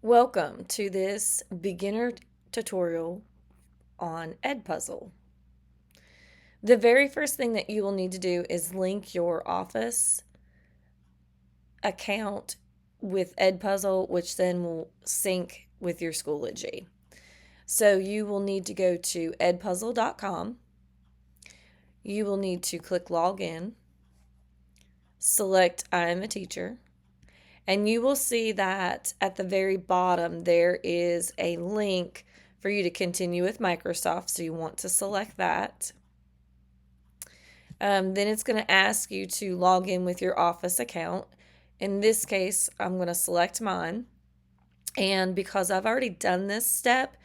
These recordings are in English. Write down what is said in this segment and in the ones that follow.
Welcome to this beginner tutorial on Edpuzzle. The very first thing that you will need to do is link your Office account with Edpuzzle, which then will sync with your Schoology. So you will need to go to edpuzzle.com. You will need to click Login, select I am a teacher, and you will see that at the very bottom there is a link for you to continue with Microsoft, so you want to select that. Then it's going to ask you to log in with your Office account. In this case, I'm going to select mine. And because I've already done this step,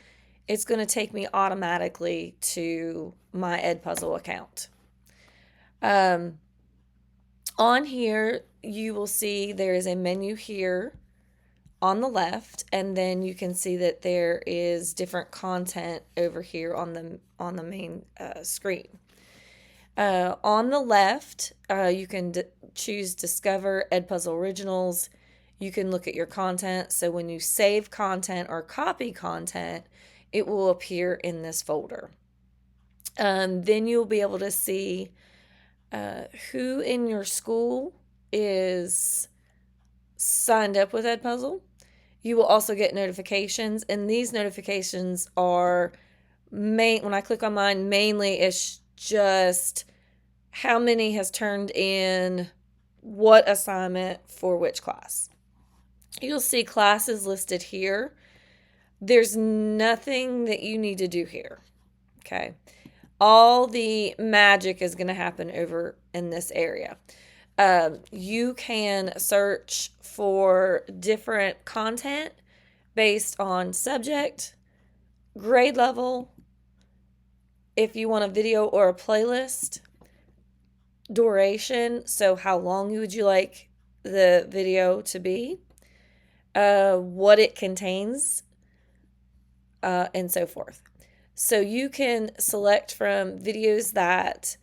it's going to take me automatically to my Edpuzzle account. On here, you will see there is a menu here on the left, and then you can see that there is different content over here on the main screen. On the left, you can choose Discover Edpuzzle Originals. You can look at your content. So when you save content or copy content, it will appear in this folder. Then you'll be able to see who in your school is signed up with Edpuzzle. You will also get notifications, and these notifications are when I click on mine, mainly it's just how many has turned in what assignment for which class. You'll see classes listed here. There's nothing that you need to do here. Okay. All the magic is going to happen over in this area. You can search for different content based on subject, grade level, if you want a video or a playlist, duration, so how long would you like the video to be, what it contains, and so forth. So you can select from videos that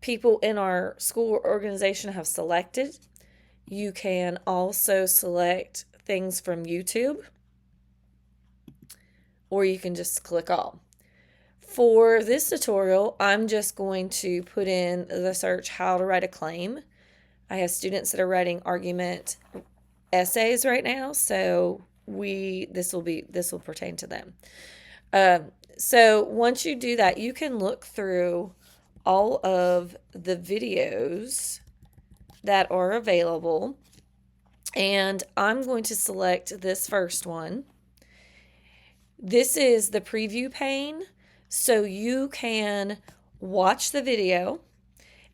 people in our school organization have selected. You can also select things from YouTube, or you can just click all. For this tutorial, I'm just going to put in the search how to write a claim. I have students that are writing argument essays right now, so this will pertain to them. So once you do that, you can look through all of the videos that are available, and I'm going to select this first one. This is the preview pane, so you can watch the video,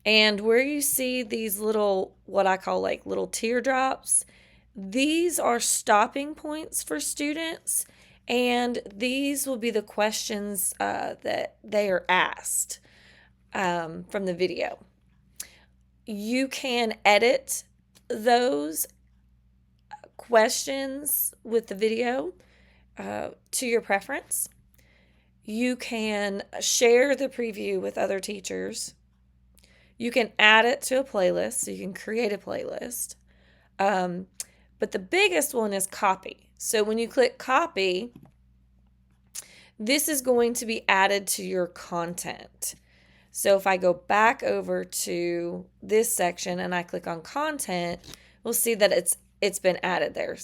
and where you see these little, what I call like little teardrops, these are stopping points for students, and these will be the questions that they are asked from the video. You can edit those questions with the video to your preference. You can share the preview with other teachers. You can add it to a playlist, so you can create a playlist. But the biggest one is copy. So when you click copy, this is going to be added to your content. So if I go back over to this section and I click on content, we'll see that it's been added there.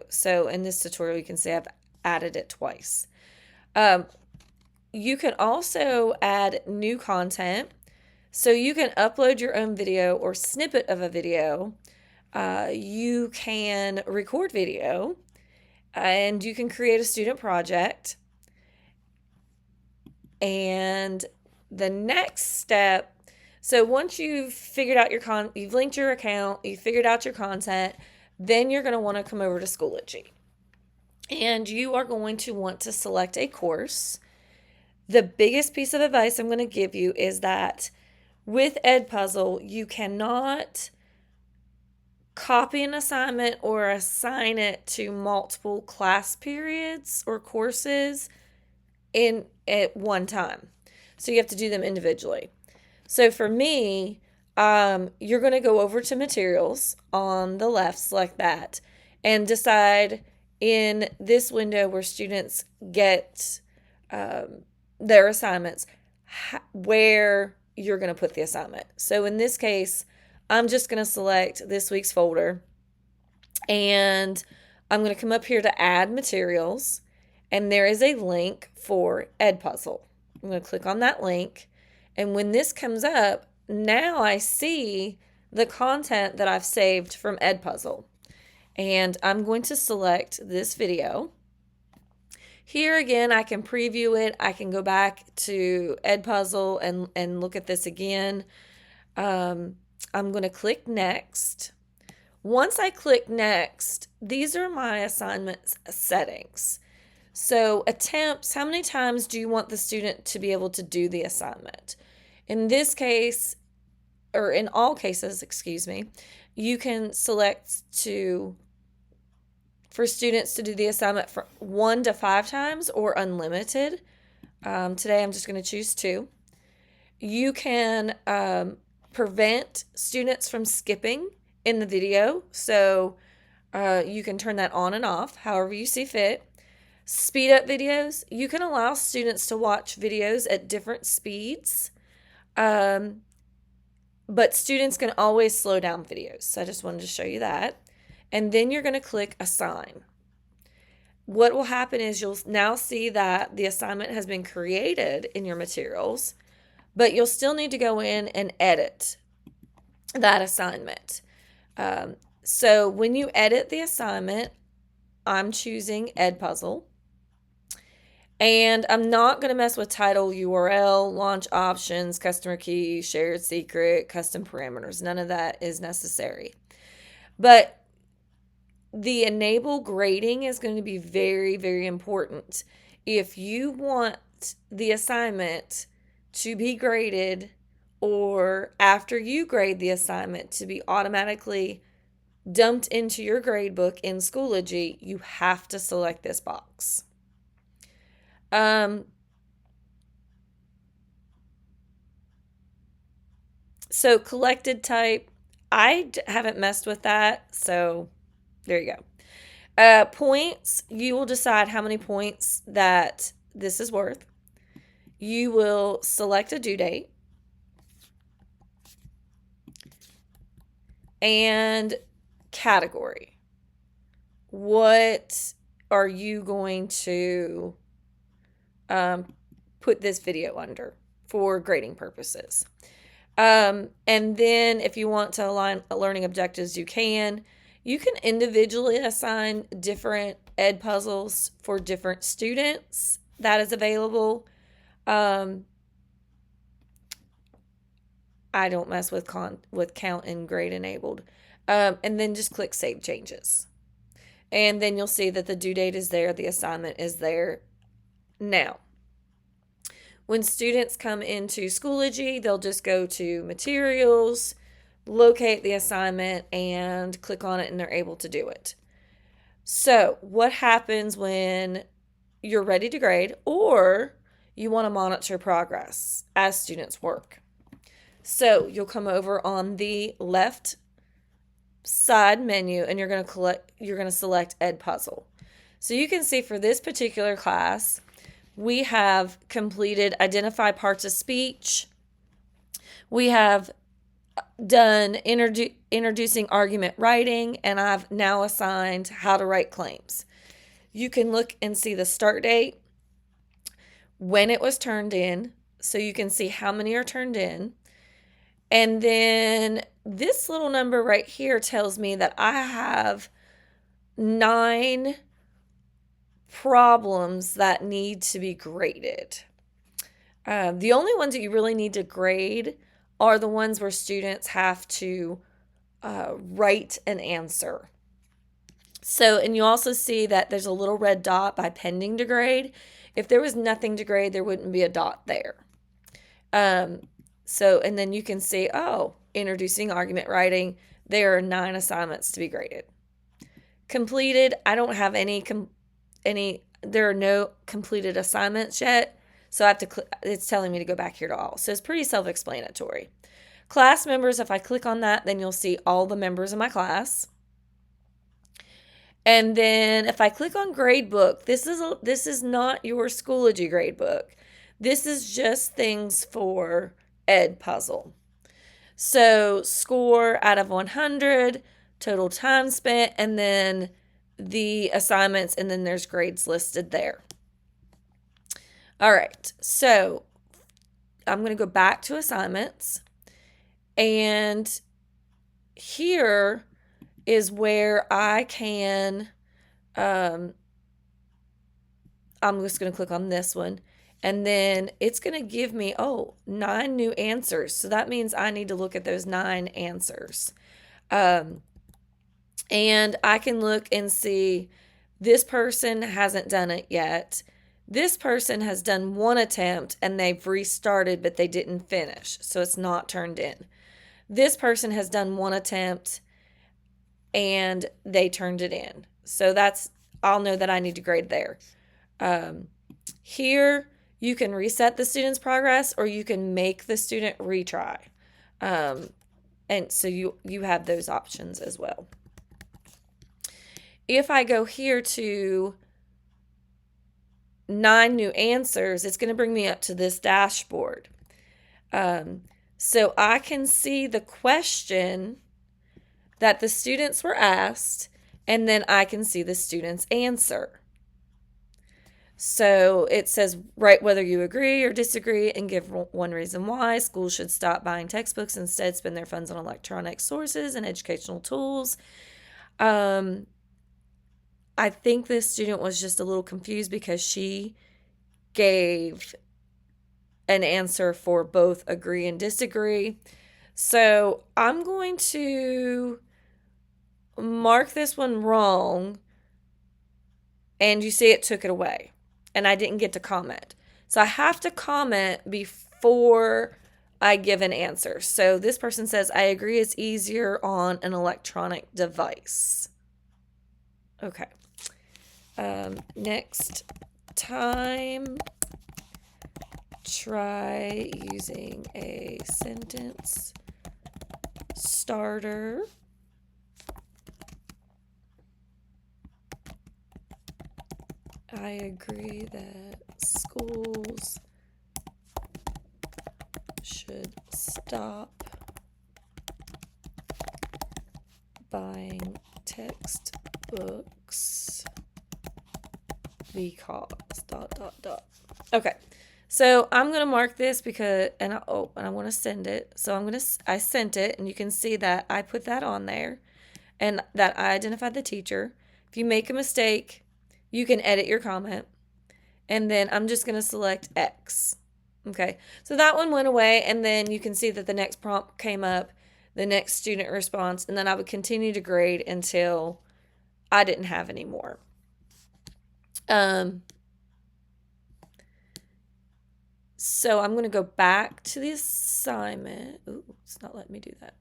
So in this tutorial, you can see I've added it twice. You can also add new content. So you can upload your own video or snippet of a video. You can record video, and you can create a student project. And the next step, so once you've figured out you've linked your account, you've figured out your content, then you're going to want to come over to Schoology. And you are going to want to select a course. The biggest piece of advice I'm going to give you is that with Edpuzzle, you cannot copy an assignment or assign it to multiple class periods or courses at one time. So you have to do them individually. So for me, you're going to go over to materials on the left, select that, and decide in this window where students get their assignments where you're going to put the assignment. So in this case, I'm just going to select this week's folder, and I'm going to come up here to add materials, and there is a link for Edpuzzle. I'm going to click on that link, and when this comes up, now I see the content that I've saved from Edpuzzle. And I'm going to select this video. Here again, I can preview it. I can go back to Edpuzzle and look at this again. I'm going to click next. Once I click next, these are my assignment settings. So attempts, how many times do you want the student to be able to do the assignment? In this case, or in all cases, excuse me, you can select for students to do the assignment for 1 to 5 times or unlimited. Today I'm just going to choose 2. You can prevent students from skipping in the video, so you can turn that on and off however you see fit. Speed up videos, you can allow students to watch videos at different speeds, but students can always slow down videos. So I just wanted to show you that. And then you're going to click Assign. What will happen is you'll now see that the assignment has been created in your materials, but you'll still need to go in and edit that assignment. So when you edit the assignment, I'm choosing Edpuzzle. And I'm not going to mess with title, URL, launch options, customer key, shared secret, custom parameters. None of that is necessary. But the enable grading is going to be very, very important. If you want the assignment to be graded, or after you grade the assignment to be automatically dumped into your grade book in Schoology, you have to select this box. So collected type, I haven't messed with that, so there you go. Points, you will decide how many points that this is worth. You will select a due date. And category. What are you going to put this video under for grading purposes? And then if you want to align learning objectives, you can. You can individually assign different Edpuzzles for different students. That is available. I don't mess with count and grade enabled. And then just click Save Changes. And then you'll see that the due date is there, the assignment is there. Now, when students come into Schoology, they'll just go to Materials, locate the assignment, and click on it, and they're able to do it. So what happens when you're ready to grade, or you want to monitor progress as students work? So you'll come over on the left side menu, and you're going to select Edpuzzle. So you can see for this particular class, we have completed Identify Parts of Speech. We have done introducing argument writing, and I've now assigned how to write claims. You can look and see the start date, when it was turned in, so you can see how many are turned in. And then this little number right here tells me that I have 9 problems that need to be graded. The only ones that you really need to grade are the ones where students have to write an answer. So, and you also see that there's a little red dot by pending to grade. If there was nothing to grade, there wouldn't be a dot there. So, and then you can see, introducing argument writing, there are 9 assignments to be graded. Completed, I don't have there are no completed assignments yet. So I have to it's telling me to go back here to all. So it's pretty self-explanatory. Class members, if I click on that, then you'll see all the members of my class. And then if I click on gradebook, this is not your Schoology gradebook. This is just things for Edpuzzle. So score out of 100, total time spent, and then the assignments, and then there's grades listed there. All right, so I'm going to go back to assignments, and here is where I can, I'm just going to click on this one, and then it's going to give me, 9 new answers. So that means I need to look at those 9 answers. And I can look and see this person hasn't done it yet. This person has done 1 attempt and they've restarted, but they didn't finish. So it's not turned in. This person has done 1 attempt and they turned it in. So I'll know that I need to grade there. Here, you can reset the student's progress or you can make the student retry. And so you have those options as well. If I go here to 9 new answers, it's going to bring me up to this dashboard. So I can see the question that the students were asked, and then I can see the student's answer. So it says, write whether you agree or disagree and give 1 reason why. Schools should stop buying textbooks, instead spend their funds on electronic sources and educational tools. I think this student was just a little confused because she gave an answer for both agree and disagree. So I'm going to mark this one wrong, and you see it took it away, and I didn't get to comment. So I have to comment before I give an answer. So this person says, I agree it's easier on an electronic device. Okay. Next time, try using a sentence starter. I agree that schools should stop buying textbooks because ... Okay, so I'm gonna mark this because I want to send it. So I sent it, and you can see that I put that on there, and that I identified the teacher. If you make a mistake, you can edit your comment, and then I'm just gonna select X. Okay, so that one went away, and then you can see that the next prompt came up, the next student response, and then I would continue to grade until I didn't have any more. So I'm going to go back to the assignment. Ooh, it's not letting me do that.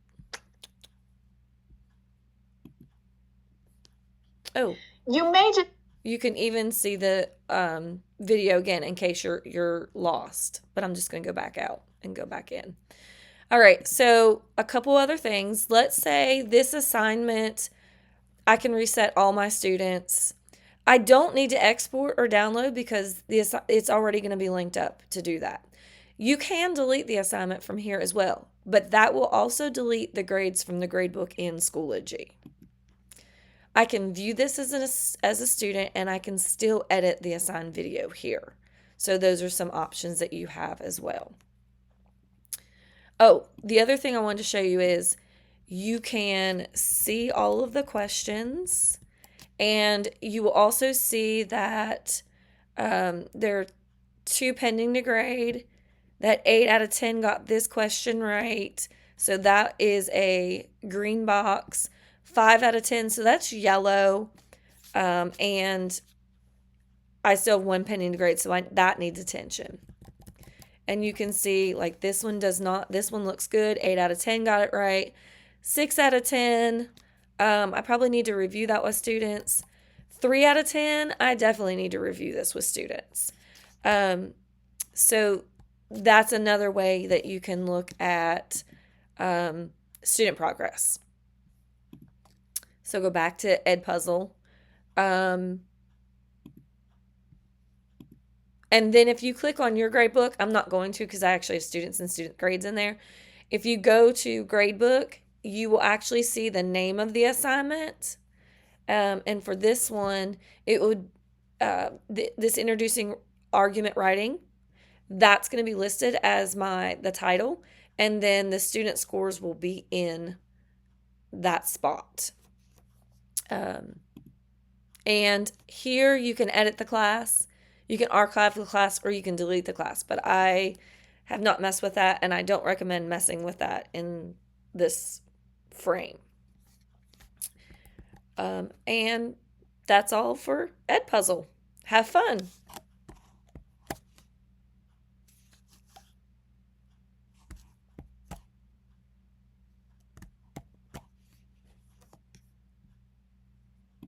Oh, you can even see the video again in case you're lost. But I'm just going to go back out and go back in. All right, so a couple other things. Let's say this assignment, I can reset all my students. I don't need to export or download because it's already going to be linked up to do that. You can delete the assignment from here as well, but that will also delete the grades from the gradebook in Schoology. I can view this as a student, and I can still edit the assigned video here. So those are some options that you have as well. Oh, the other thing I wanted to show you is you can see all of the questions, and you will also see that there are 2 pending to grade, that 8 out of 10 got this question right. So that is a green box. 5 out of 10, so that's yellow. And I still have 1 pending to grade, so that needs attention. And you can see, like, this one does not, this one looks good. 8 out of 10 got it right. 6 out of 10, I probably need to review that with students. 3 out of 10, I definitely need to review this with students. So that's another way that you can look at student progress. So go back to Edpuzzle. Um, and then if you click on your grade book, I'm not going to because I actually have students and student grades in there. If you go to gradebook, you will actually see the name of the assignment. And for this one, it would this introducing argument writing. That's going to be listed as the title, and then the student scores will be in that spot. And here you can edit the class, you can archive the class, or you can delete the class. But I have not messed with that, and I don't recommend messing with that in this frame. And that's all for Edpuzzle. Have fun.